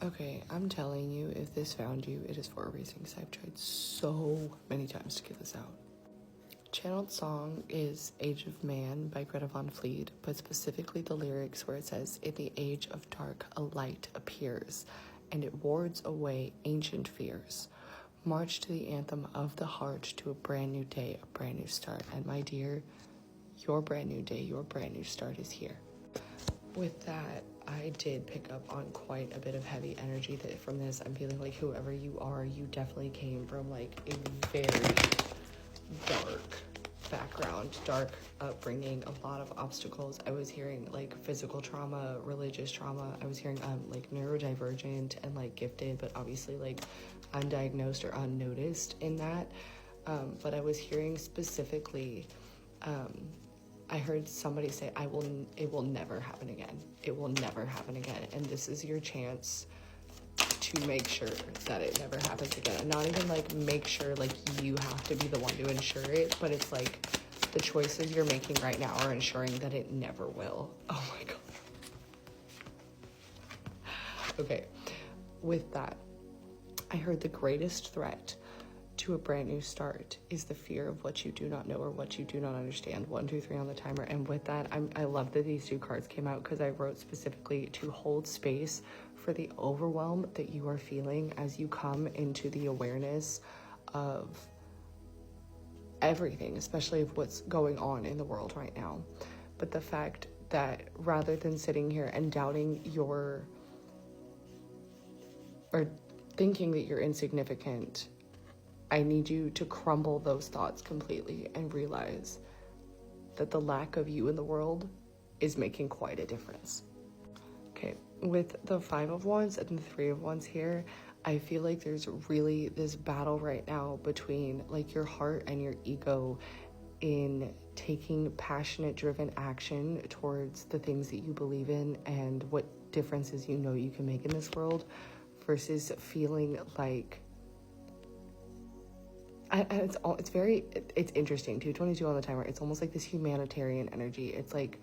Okay, I'm telling you, if this found you, it is for a reason, because I've tried so many times to get this out. Channeled song is Age of Man by Greta Van Fleet, but specifically the lyrics where it says, "In the age of dark, a light appears, and it wards away ancient fears. March to the anthem of the heart, to a brand new day, a brand new start." And my dear, your brand new day, your brand new start is here. With that, I did pick up on quite a bit of heavy energy from this. I'm feeling like whoever you are, you definitely came from like a very dark background, dark upbringing, a lot of obstacles. I was hearing like physical trauma, religious trauma. I was hearing like neurodivergent and like gifted, but obviously like undiagnosed or unnoticed in that. But I was hearing specifically, I heard somebody say, it will never happen again. It will never happen again. And this is your chance to make sure that it never happens again. And not even like make sure like you have to be the one to ensure it, but it's like the choices you're making right now are ensuring that it never will. Oh my God. Okay, with that, I heard the greatest threat to a brand new start is the fear of what you do not know or what you do not understand. 1, 2, 3 on the timer. And with that, I love that these two cards came out, because I wrote specifically to hold space for the overwhelm that you are feeling as you come into the awareness of everything, especially of what's going on in the world right now. But the fact that rather than sitting here and doubting or thinking that you're insignificant, I need you to crumble those thoughts completely and realize that the lack of you in the world is making quite a difference. Okay, with the 5 of Wands and the 3 of Wands here, I feel like there's really this battle right now between like your heart and your ego in taking passionate, driven action towards the things that you believe in and what differences you know you can make in this world, versus feeling like it's interesting. 222 on the timer. It's almost like this humanitarian energy. It's like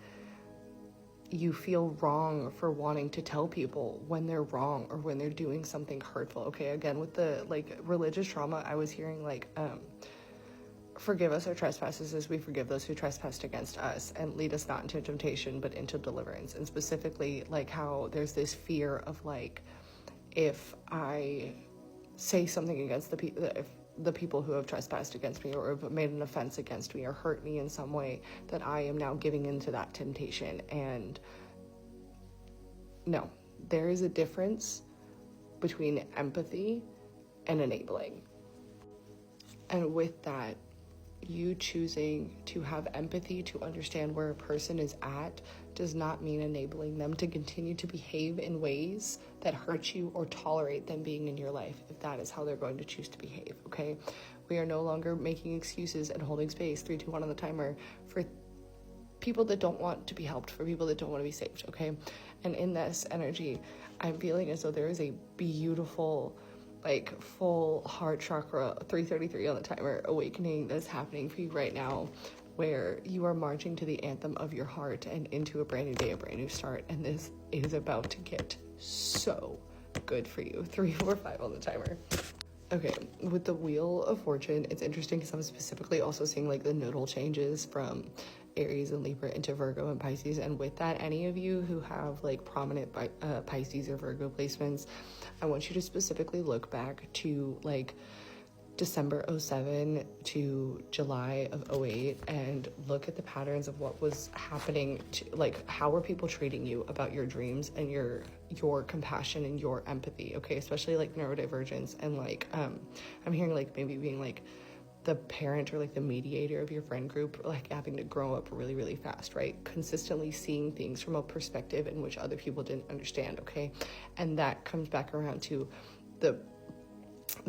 you feel wrong for wanting to tell people when they're wrong or when they're doing something hurtful. Okay, again, with the like religious trauma, I was hearing like, forgive us our trespasses as we forgive those who trespassed against us, and lead us not into temptation, but into deliverance. And specifically like how there's this fear of like, if I say something against the people who have trespassed against me or have made an offense against me or hurt me in some way, that I am now giving into that temptation. And no, there is a difference between empathy and enabling. And with that, you choosing to have empathy to understand where a person is at does not mean enabling them to continue to behave in ways that hurt you or tolerate them being in your life, if that is how they're going to choose to behave. Okay, we are no longer making excuses and holding space, 3, 2, 1 on the timer, for people that don't want to be helped, for people that don't want to be saved. Okay, and in this energy, I'm feeling as though there is a beautiful like full heart chakra 333 on the timer awakening that's happening for you right now, where you are marching to the anthem of your heart and into a brand new day, a brand new start. And this is about to get so good for you. 3, 4, 5 on the timer. Okay, with the Wheel of Fortune, it's interesting because I'm specifically also seeing like the nodal changes from Aries and Libra into Virgo and Pisces. And with that, any of you who have like prominent Pisces or Virgo placements, I want you to specifically look back to like December 07 to July of 08 and look at the patterns of what was happening to, like, how were people treating you about your dreams and your compassion and your empathy. Okay, especially like neurodivergence and like I'm hearing like maybe being like the parent or like the mediator of your friend group, like having to grow up really, really fast, right? Consistently seeing things from a perspective in which other people didn't understand, okay? And that comes back around to the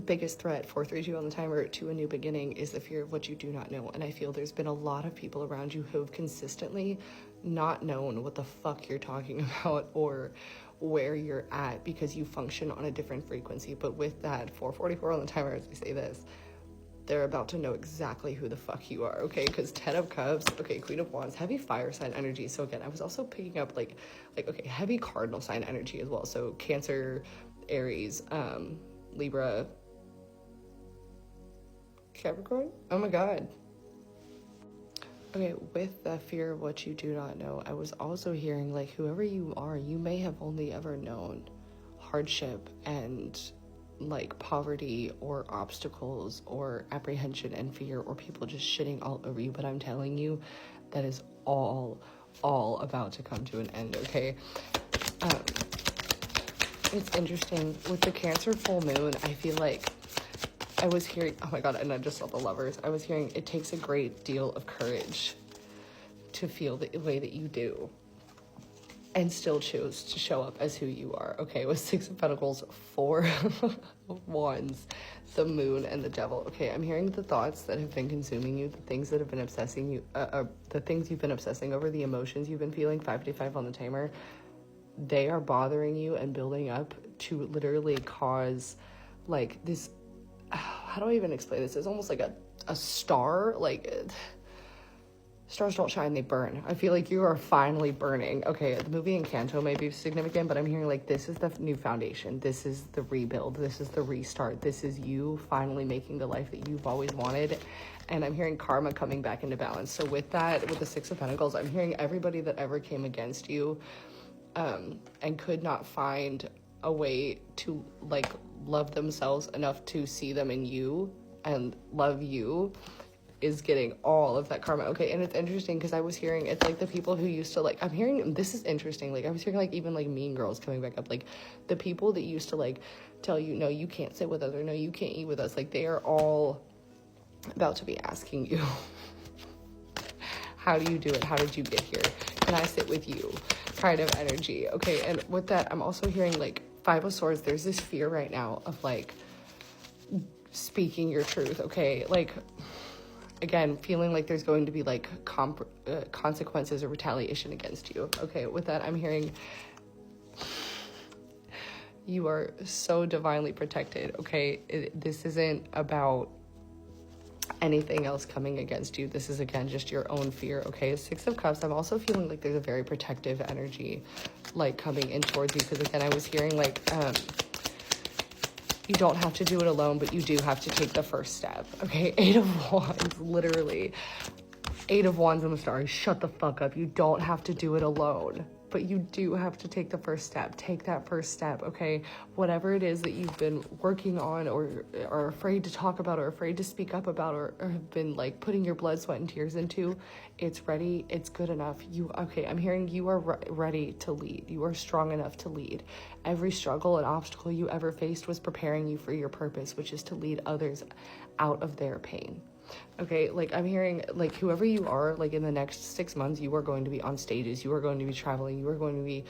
biggest threat, 432 on the timer, to a new beginning is the fear of what you do not know. And I feel there's been a lot of people around you who have consistently not known what the fuck you're talking about or where you're at because you function on a different frequency. But with that 444 on the timer, as I say this, they're about to know exactly who the fuck you are, okay? Because 10 of Cups, okay, Queen of Wands, heavy fire sign energy. So again, I was also picking up like okay, heavy cardinal sign energy as well. So Cancer, Aries, Libra, Capricorn. Oh my God. Okay, with the fear of what you do not know, I was also hearing like whoever you are, you may have only ever known hardship and like poverty or obstacles or apprehension and fear or people just shitting all over you. But I'm telling you, that is all about to come to an end, okay? It's interesting with the Cancer full moon. I feel like I was hearing, oh my God, and I just saw the Lovers. I was hearing it takes a great deal of courage to feel the way that you do and still choose to show up as who you are. Okay, with 6 of Pentacles, 4 Wands, the Moon, and the Devil. Okay, I'm hearing the thoughts that have been consuming you, the things that have been obsessing you, the things you've been obsessing over, the emotions you've been feeling, 5-5 on the timer. They are bothering you and building up to literally cause like this, how do I even explain this? It's almost like a star, like stars don't shine, they burn. I feel like you are finally burning. Okay, the movie Encanto may be significant, but I'm hearing like this is the new foundation. This is the rebuild. This is the restart. This is you finally making the life that you've always wanted. And I'm hearing karma coming back into balance. So with that, with the 6 of Pentacles, I'm hearing everybody that ever came against you and could not find a way to like love themselves enough to see them in you and love you is getting all of that karma. Okay, and it's interesting because I was hearing it's like the people who used to like, I'm hearing, this is interesting, like I was hearing like even like Mean Girls coming back up, like the people that used to like tell you, no, you can't sit with us, or no, you can't eat with us, like they are all about to be asking you, how do you do it? How did you get here? Can I sit with you? Kind of energy. Okay, and with that, I'm also hearing like 5 of Swords. There's this fear right now of like speaking your truth. Okay, like again, feeling like there's going to be like consequences or retaliation against you. Okay, with that, I'm hearing you are so divinely protected. Okay, this isn't about anything else coming against you. This is again just your own fear. Okay, 6 of Cups, I'm also feeling like there's a very protective energy like coming in towards you, because again I was hearing like you don't have to do it alone, but you do have to take the first step. Okay, 8 of Wands, literally 8 of Wands in the stars. Shut the fuck up. You don't have to do it alone, but you do have to take the first step. Take that first step, okay? Whatever it is that you've been working on or are afraid to talk about or afraid to speak up about or have been like putting your blood, sweat, and tears into, it's ready. It's good enough. Okay, I'm hearing you are ready to lead. You are strong enough to lead. Every struggle and obstacle you ever faced was preparing you for your purpose, which is to lead others out of their pain. Okay, like I'm hearing like whoever you are, like in the next 6 months, you are going to be on stages, you are going to be traveling, you are going to be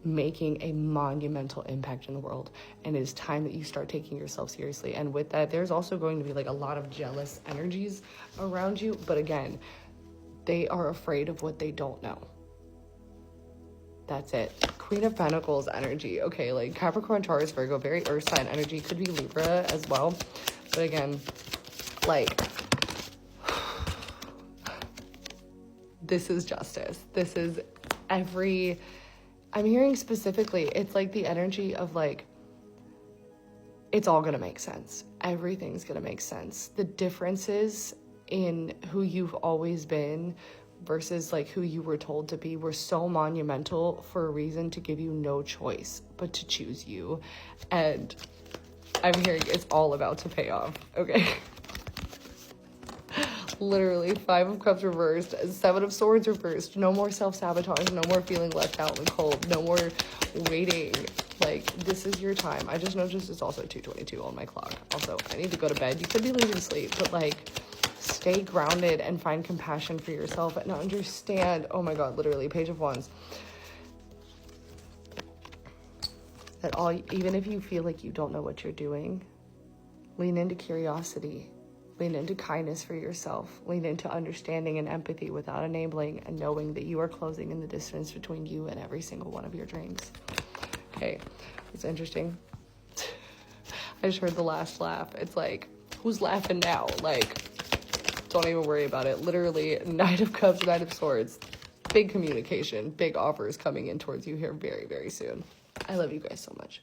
making a monumental impact in the world, and it is time that you start taking yourself seriously. And with that, there's also going to be like a lot of jealous energies around you, but again, they are afraid of what they don't know. That's it. Queen of Pentacles energy. Okay, like Capricorn, Taurus, Virgo, very earth sign energy, could be Libra as well, but again, like this is justice. This is I'm hearing specifically, it's like the energy of like, it's all gonna make sense. Everything's gonna make sense. The differences in who you've always been versus like who you were told to be were so monumental for a reason to give you no choice but to choose you. And I'm hearing it's all about to pay off, okay? Literally 5 of Cups reversed, 7 of Swords reversed. No more self-sabotage, no more feeling left out in the cold, no more waiting. Like, this is your time. I just noticed it's also 2:22 on my clock. Also, I need to go to bed. You could be losing sleep, but like, stay grounded and find compassion for yourself and understand, oh my God, literally, Page of Wands. That even if you feel like you don't know what you're doing, lean into curiosity. Lean into kindness for yourself. Lean into understanding and empathy without enabling, and knowing that you are closing in the distance between you and every single one of your dreams. Okay, it's interesting. I just heard the last laugh. It's like, who's laughing now? Like, don't even worry about it. Literally, Knight of Cups, Knight of Swords. Big communication, big offers coming in towards you here very, very soon. I love you guys so much.